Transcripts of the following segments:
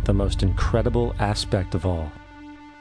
the most incredible aspect of all.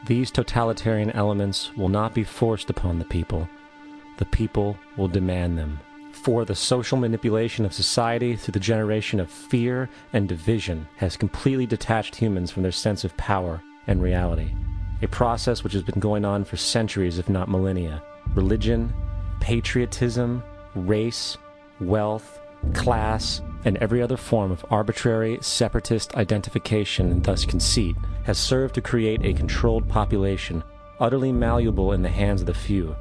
These totalitarian elements will not be forced upon the people will demand them. For the social manipulation of society through the generation of fear and division has completely detached humans from their sense of power and reality, a process which has been going on for centuries if not millennia. Religion, patriotism, race, wealth, class, and every other form of arbitrary, separatist identification and thus conceit has served to create a controlled population, utterly malleable in the hands of the few.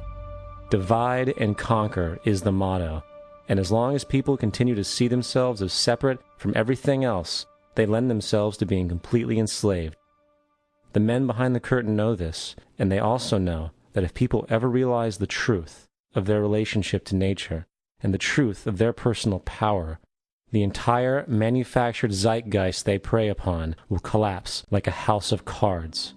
Divide and conquer is the motto, and as long as people continue to see themselves as separate from everything else, they lend themselves to being completely enslaved. The men behind the curtain know this, and they also know that if people ever realize the truth of their relationship to nature and the truth of their personal power, the entire manufactured zeitgeist they prey upon will collapse like a house of cards.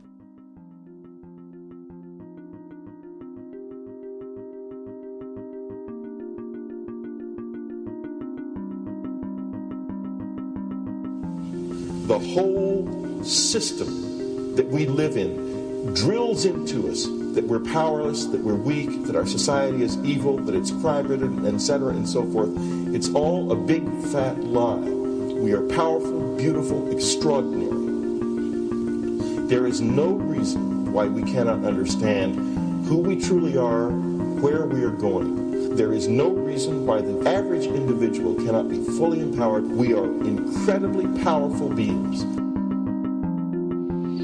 The whole system that we live in drills into us that we're powerless, that we're weak, that our society is evil, that it's crime-ridden, etc., and so forth. It's all a big, fat lie. We are powerful, beautiful, extraordinary. There is no reason why we cannot understand who we truly are, where we are going. There is no reason why the average individual cannot be fully empowered. We are incredibly powerful beings.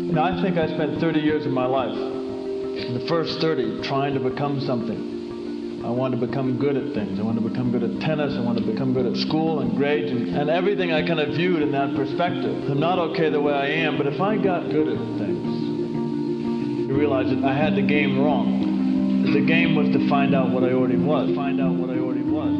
You know, I think I spent 30 years of my life, in the first 30, trying to become something. I wanted to become good at things. I wanted to become good at tennis. I wanted to become good at school and grades and everything I kind of viewed in that perspective. I'm not okay the way I am, but if I got good at things, you realize that I had the game wrong. The game was to find out what I already was. Find out what I already was.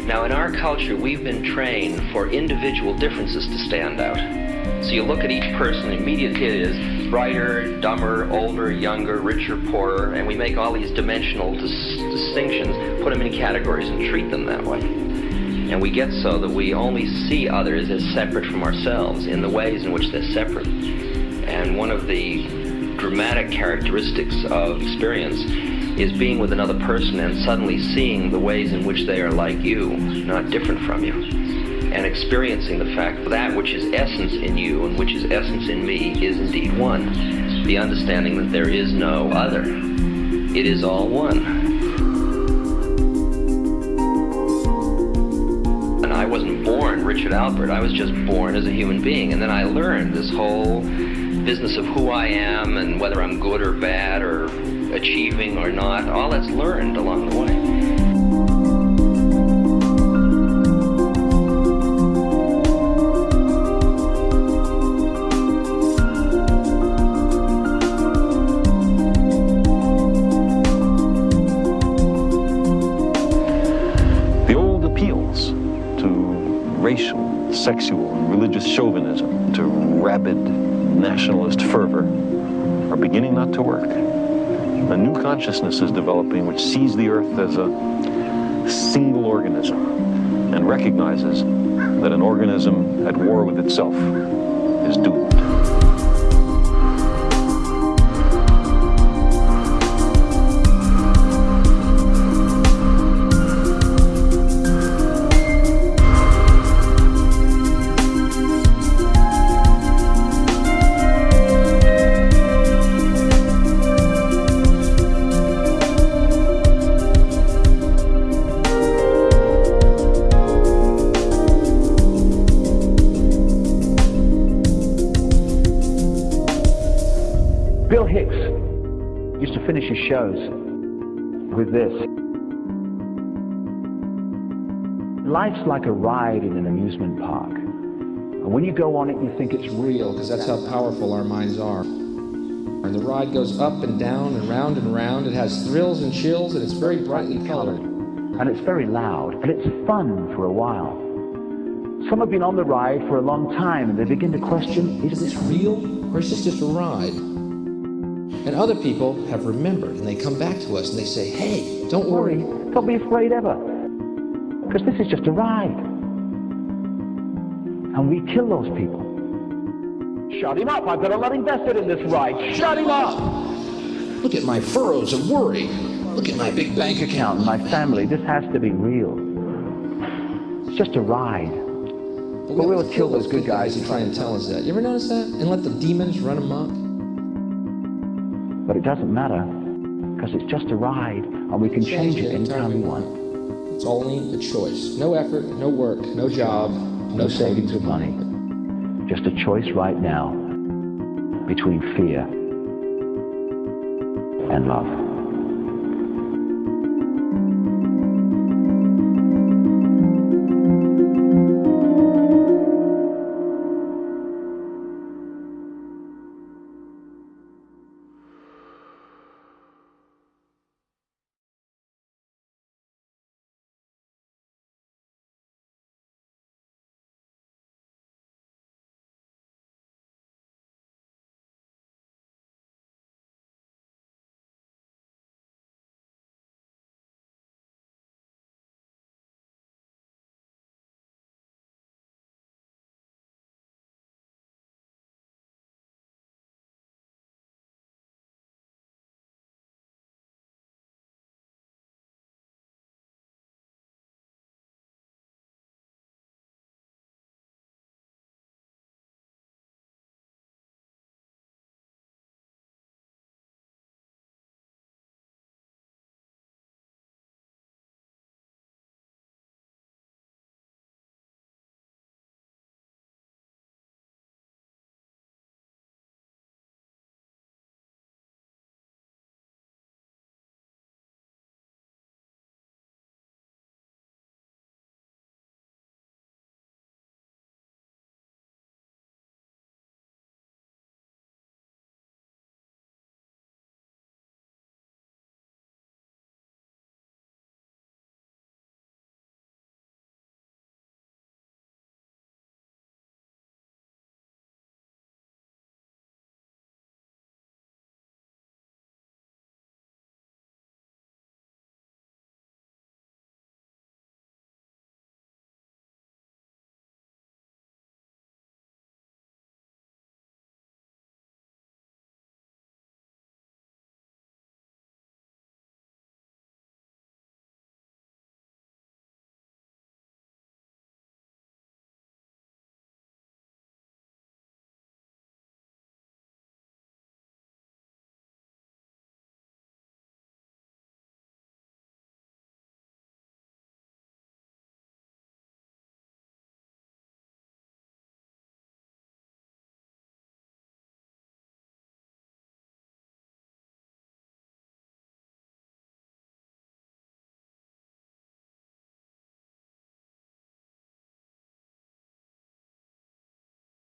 Now, in our culture, we've been trained for individual differences to stand out. So you look at each person, immediately it is brighter, dumber, older, younger, richer, poorer, and we make all these dimensional distinctions, put them in categories and treat them that way. And we get so that we only see others as separate from ourselves in the ways in which they're separate. And one of the dramatic characteristics of experience is being with another person and suddenly seeing the ways in which they are like you, not different from you, and experiencing the fact that which is essence in you and which is essence in me is indeed one. The understanding that there is no other. It is all one. And I wasn't born Richard Albert, I was just born as a human being, and then I learned this whole business of who I am and whether I'm good or bad or achieving or not. All that's learned along the way. The old appeals to racial, sexual, and religious chauvinism, to rabid nationalist fervor, are beginning not to work. A new consciousness is developing which sees the earth as a single organism and recognizes that an organism at war with itself is doomed. Finish his shows with this. Life's like a ride in an amusement park. And when you go on it, you think it's real. Because that's how powerful our minds are. And the ride goes up and down and round and round. It has thrills and chills, and it's very brightly colored. and it's very loud, and it's fun for a while. Some have been on the ride for a long time, and they begin to question, is this real, or is this just a ride? And other people have remembered, and they come back to us and they say, hey, don't worry. Don't be afraid ever, because this is just a ride. And we kill those people. Shut him up, I've got a lot invested in this ride. Shut him up! Look at my furrows of worry. Look at my big bank account. My family, this has to be real. It's just a ride. But we'll kill those good guys who try and tell us that. You ever notice that? And let the demons run amok? But it doesn't matter, because it's just a ride, and we can change it anytime we want. It's only a choice. No effort, no work, no job, no savings of money. Just a choice right now between fear and love.